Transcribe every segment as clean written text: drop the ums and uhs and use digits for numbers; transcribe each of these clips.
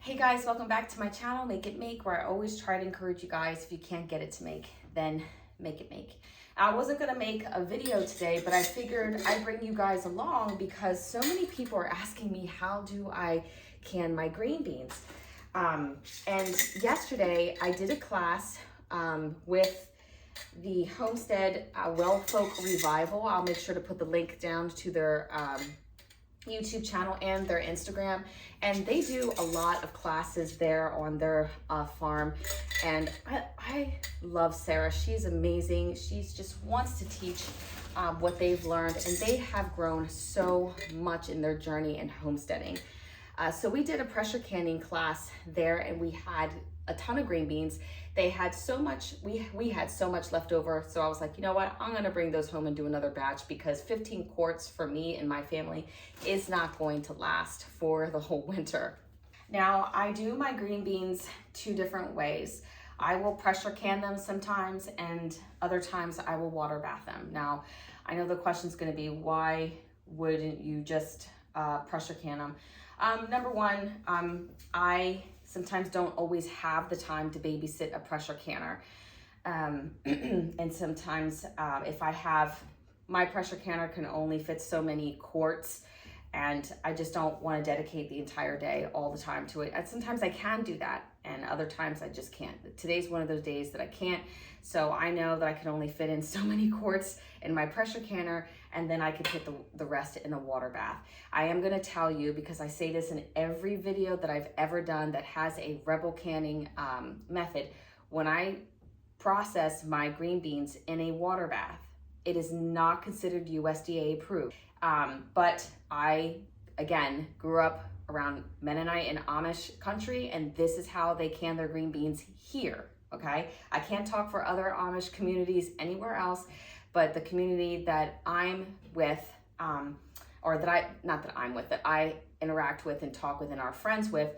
Hey guys, welcome back to my channel, Make It Make, where I always try to encourage you guys, if you can't get it to make, then make it make. I wasn't gonna make a video today, but I figured I'd bring you guys along because so many people are asking me, how do I can my green beans? And yesterday I did a class with the Homestead Well Folk Revival. I'll make sure to put the link down to their YouTube channel and their Instagram, and they do a lot of classes there on their farm, and I love Sarah. She's amazing. She's just wants to teach what they've learned, and they have grown so much in their journey in homesteading. So we did a pressure canning class there, and we had a ton of green beans. They had so much, we had so much left over. So I was like, you know what? I'm gonna bring those home and do another batch, because 15 quarts for me and my family is not going to last for the whole winter. Now, I do my green beans two different ways. I will pressure can them sometimes, and other times I will water bath them. Now, I know the question's gonna be, why wouldn't you just pressure can them? Number one, I sometimes don't always have the time to babysit a pressure canner. And sometimes if I have, my pressure canner can only fit so many quarts, and I just don't want to dedicate the entire day all the time to it. And sometimes I can do that, and other times I just can't. Today's one of those days that I can't. So I know that I can only fit in so many quarts in my pressure canner, and then I can put the rest in a water bath. I am gonna tell you, because I say this in every video that I've ever done that has a Rebel canning method, when I process my green beans in a water bath, it is not considered USDA approved. But I, again, grew up around Mennonite and Amish country, and this is how they can their green beans here, okay? I can't talk for other Amish communities anywhere else, but the community that I'm with, or that I interact with and talk with and are friends with,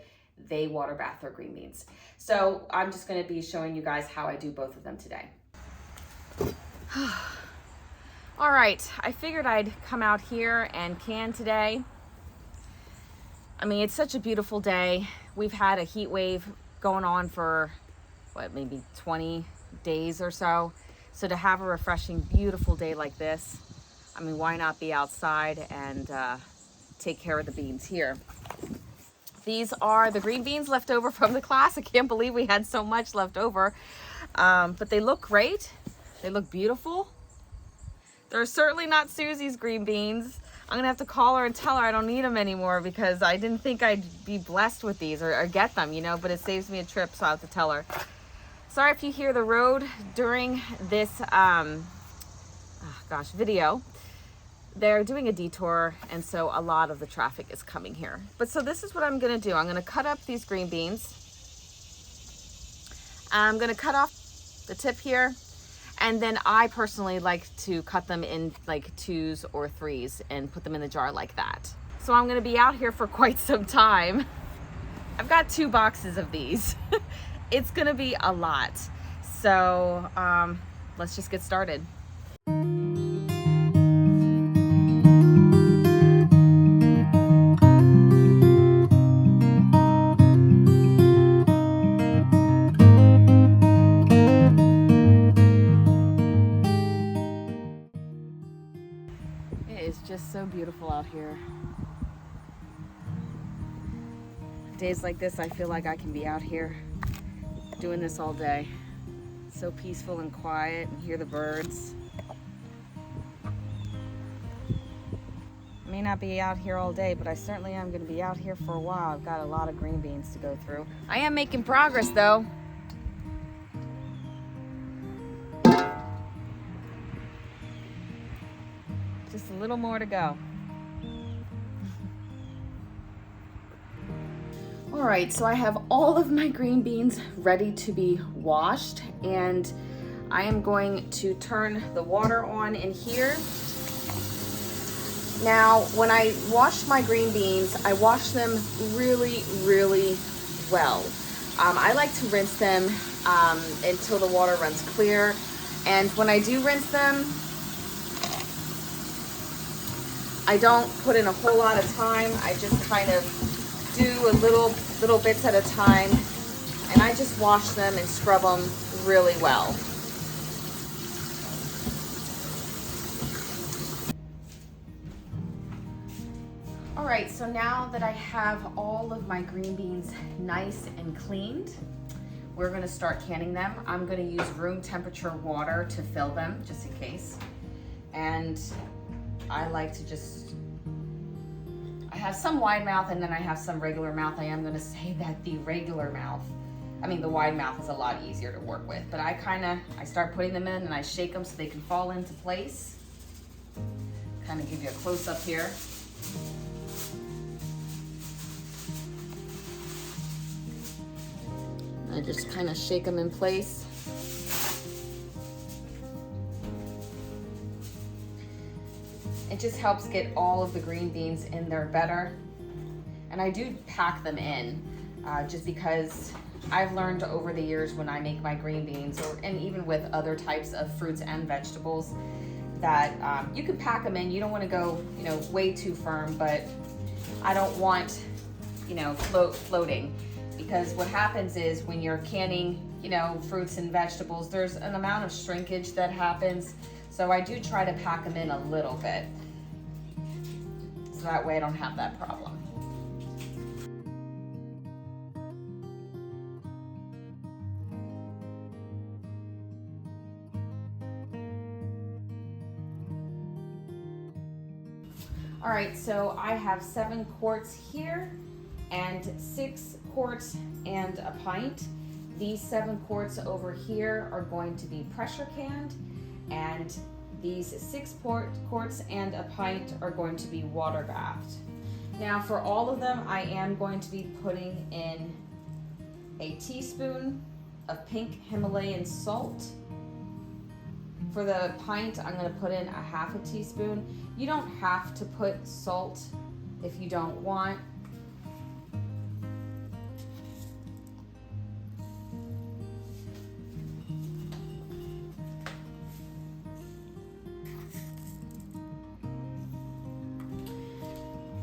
they water bath their green beans. So I'm just gonna be showing you guys how I do both of them today. All right, I figured I'd come out here and can today. I mean, it's such a beautiful day. We've had a heat wave going on for, what, maybe 20 days or so. So to have a refreshing, beautiful day like this, I mean, why not be outside and take care of the beans here? These are the green beans left over from the class. I can't believe we had so much left over, but they look great. They look beautiful. They're certainly not Susie's green beans. I'm gonna have to call her and tell her I don't need them anymore, because I didn't think I'd be blessed with these or get them, you know, but it saves me a trip, so I'll have to tell her. Sorry if you hear the road during this video. They're doing a detour, and so a lot of the traffic is coming here. But so this is what I'm gonna do. I'm gonna cut up these green beans. I'm gonna cut off the tip here, and then I personally like to cut them in like 2s or 3s and put them in the jar like that. So I'm gonna be out here for quite some time. I've got 2 boxes of these. It's gonna be a lot. So let's just get started. It is just so beautiful out here. Days like this, I feel like I can be out here doing this all day. So peaceful and quiet, and hear the birds. I may not be out here all day, but I certainly am going to be out here for a while. I've got a lot of green beans to go through. I am making progress though. Just a little more to go. All right, so I have all of my green beans ready to be washed, and I am going to turn the water on in here. Now, when I wash my green beans, I wash them really, really well. I like to rinse them until the water runs clear, and when I do rinse them, I don't put in a whole lot of time. I just kind of do a little bits at a time, and I just wash them and scrub them really well. All right, so now that I have all of my green beans nice and cleaned, we're gonna start canning them. I'm gonna use room temperature water to fill them, just in case. And I like to I have some wide mouth and then I have some regular mouth. I am gonna say that the regular mouth, the wide mouth is a lot easier to work with, but I start putting them in and I shake them so they can fall into place. Kind of give you a close up here. I just kind of shake them in place. It just helps get all of the green beans in there better. And I do pack them in just because I've learned over the years when I make my green beans, and even with other types of fruits and vegetables, that you can pack them in. You don't want to go, way too firm, but I don't want, floating. Because what happens is when you're canning, fruits and vegetables, there's an amount of shrinkage that happens. So I do try to pack them in a little bit. So that way I don't have that problem. All right, so I have 7 quarts here and 6 quarts and a pint. These 7 quarts over here are going to be pressure canned, and these 6 quarts and a pint are going to be water bathed. Now for all of them, I am going to be putting in a teaspoon of pink Himalayan salt. For the pint, I'm gonna put in a half a teaspoon. You don't have to put salt if you don't want.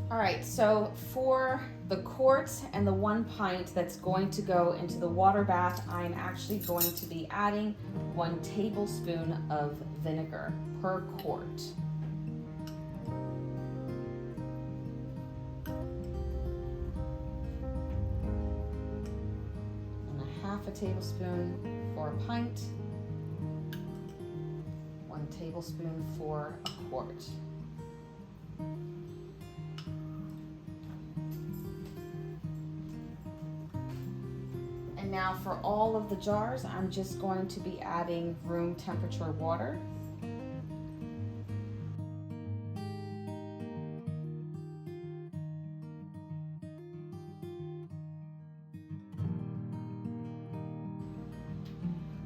All right, so for the quart and the 1 pint that's going to go into the water bath, I'm actually going to be adding 1 tablespoon of vinegar per quart. And a half a tablespoon for a pint, 1 tablespoon for a quart. And now for all of the jars, I'm just going to be adding room temperature water.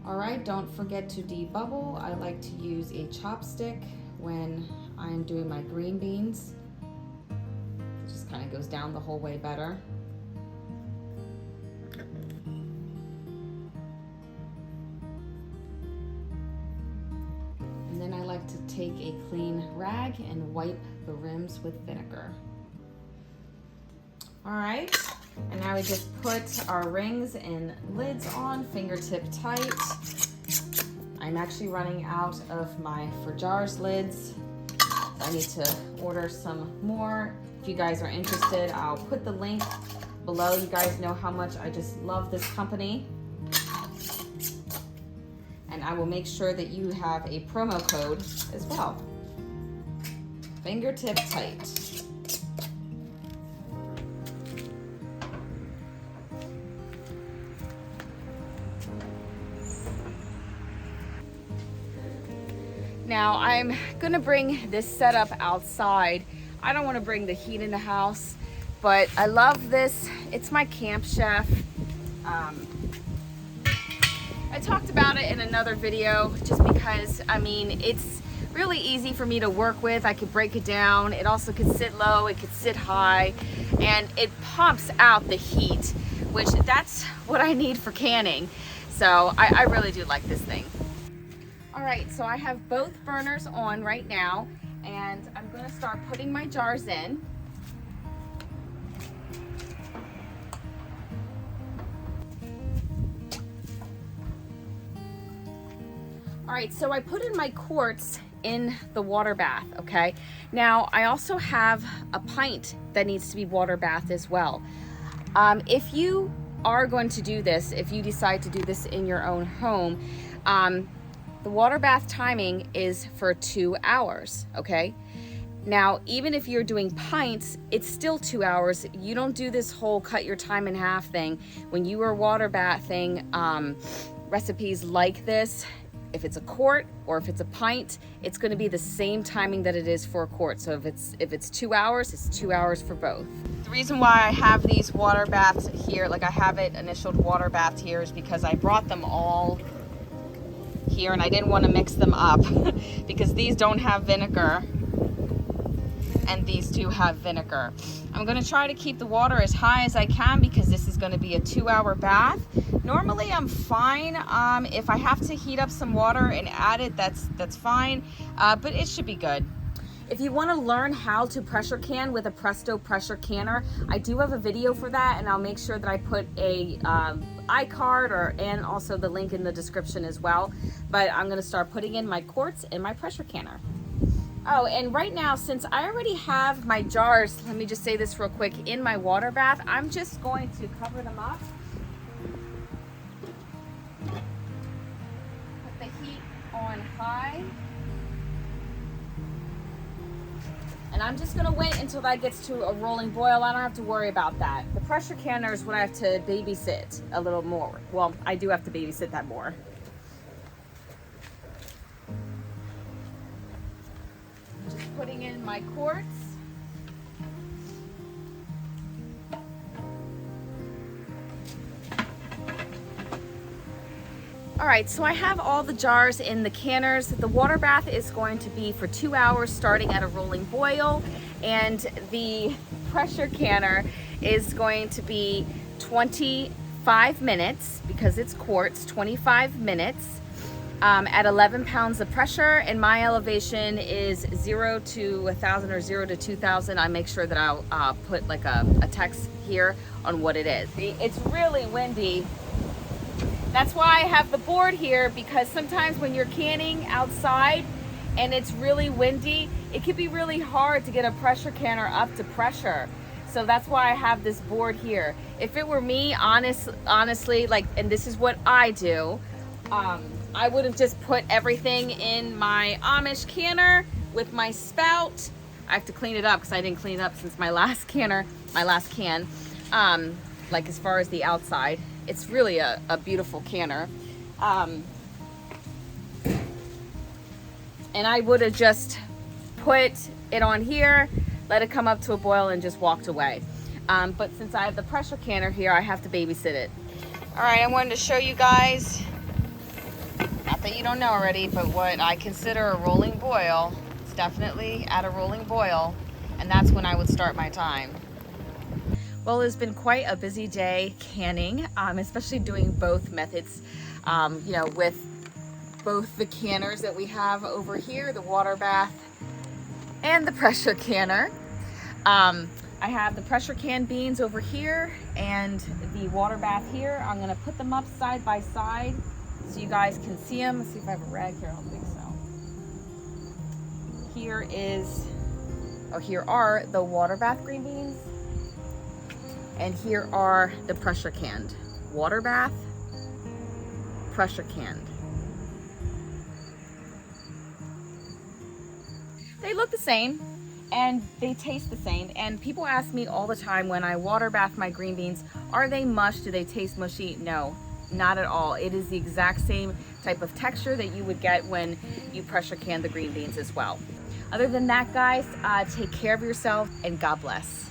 All right, don't forget to debubble. I like to use a chopstick when I'm doing my green beans. It just kind of goes down the whole way better. And then I like to take a clean rag and wipe the rims with vinegar. All right, and now we just put our rings and lids on, fingertip tight. I'm actually running out of my for jars lids. I need to order some more. If you guys are interested, I'll put the link below. You guys know how much I just love this company. And I will make sure that you have a promo code as well. Fingertip tight. Now I'm gonna bring this setup outside. I don't wanna bring the heat in the house, but I love this. It's my Camp Chef. I talked about it in another video just because, I mean, it's really easy for me to work with. I could break it down. It also could sit low, it could sit high, and it pumps out the heat, which that's what I need for canning. So I really do like this thing. All right, so I have both burners on right now, and I'm gonna start putting my jars in. All right, so I put in my quarts in the water bath, okay? Now, I also have a pint that needs to be water bath as well. If you are going to do this, if you decide to do this in your own home, the water bath timing is for 2 hours, okay? Now, even if you're doing pints, it's still 2 hours. You don't do this whole cut your time in half thing. When you are water bathing recipes like this, if it's a quart or if it's a pint, it's going to be the same timing that it is for a quart. So if it's 2 hours, it's 2 hours for both. The reason why I have these water baths here, like I have it initialed water bath here, is because I brought them all here and I didn't want to mix them up because these don't have vinegar and these do have vinegar. I'm going to try to keep the water as high as I can because this is going to be a 2-hour bath. Normally I'm fine. If I have to heat up some water and add it, that's fine, but it should be good. If you want to learn how to pressure can with a Presto pressure canner, I do have a video for that, and I'll make sure that I put a iCard and also the link in the description as well. But I'm going to start putting in my quarts in my pressure canner. Oh, and right now, since I already have my jars, let me just say this real quick, in my water bath, I'm just going to cover them up. Put the heat on high. And I'm just gonna wait until that gets to a rolling boil. I don't have to worry about that. The pressure canner is when I have to babysit a little more. Well, I do have to babysit that more. Just putting in my quarts. All right, so I have all the jars in the canners. The water bath is going to be for 2 hours starting at a rolling boil, and the pressure canner is going to be 25 minutes because it's quarts, 25 minutes at 11 pounds of pressure, and my elevation is 0 to 1,000 or 0 to 2,000. I make sure that I'll put like a text here on what it is. It's really windy. That's why I have the board here, because sometimes when you're canning outside and it's really windy, it can be really hard to get a pressure canner up to pressure. So that's why I have this board here. If it were me, honestly, like, and this is what I do, I would have just put everything in my Amish canner with my spout. I have to clean it up because I didn't clean it up since my last can, like as far as the outside. It's really a beautiful canner. And I would have just put it on here, let it come up to a boil, and just walked away. But since I have the pressure canner here, I have to babysit it. All right, I wanted to show you guys, not that you don't know already, but what I consider a rolling boil. It's definitely at a rolling boil, and that's when I would start my time. Well, it's been quite a busy day canning, especially doing both methods, you know, with both the canners that we have over here, the water bath and the pressure canner. I have the pressure can beans over here and the water bath here. I'm gonna put them up side by side so you guys can see them. Let's see if I have a rag here. I don't think so. Here are the water bath green beans. And here are the pressure canned. Water bath, pressure canned. They look the same and they taste the same. And people ask me all the time when I water bath my green beans, are they mush? Do they taste mushy? No, not at all. It is the exact same type of texture that you would get when you pressure can the green beans as well. Other than that, guys, take care of yourself and God bless.